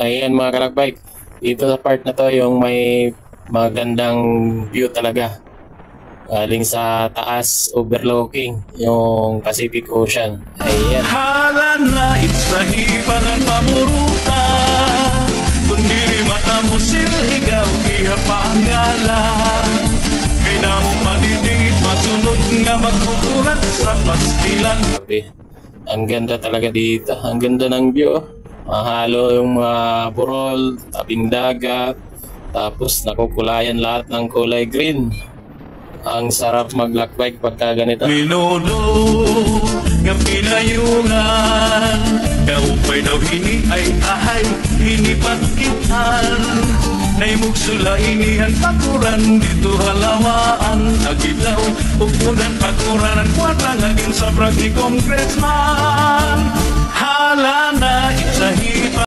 Ayan mga kalakbay, dito sa part na to yung may magandang view talaga. Galing sa taas, overlooking yung Pacific Ocean. Ayan. Hala na itsahipan ang pamuruta, kundi mata mo siligaw, ihapangala. Kaya na mo madidingit, masunod nga magkukulat sa pastilan. Ang ganda talaga dito. Ang ganda ng view. Mahalo yung mga burol, tabing dagat. Tapos nakukulayan lahat ng kulay green. Ang sarap maglakbay pagka ganito. Minudo nga pinayungan, kaupay daw hini ay ahay, hini patkitan. Naimugsula inihan pakuran, dito halawaan, agilaw, upunan pakuran, ang kwarta ngagin sa prati congressman. Hala na itsahipan.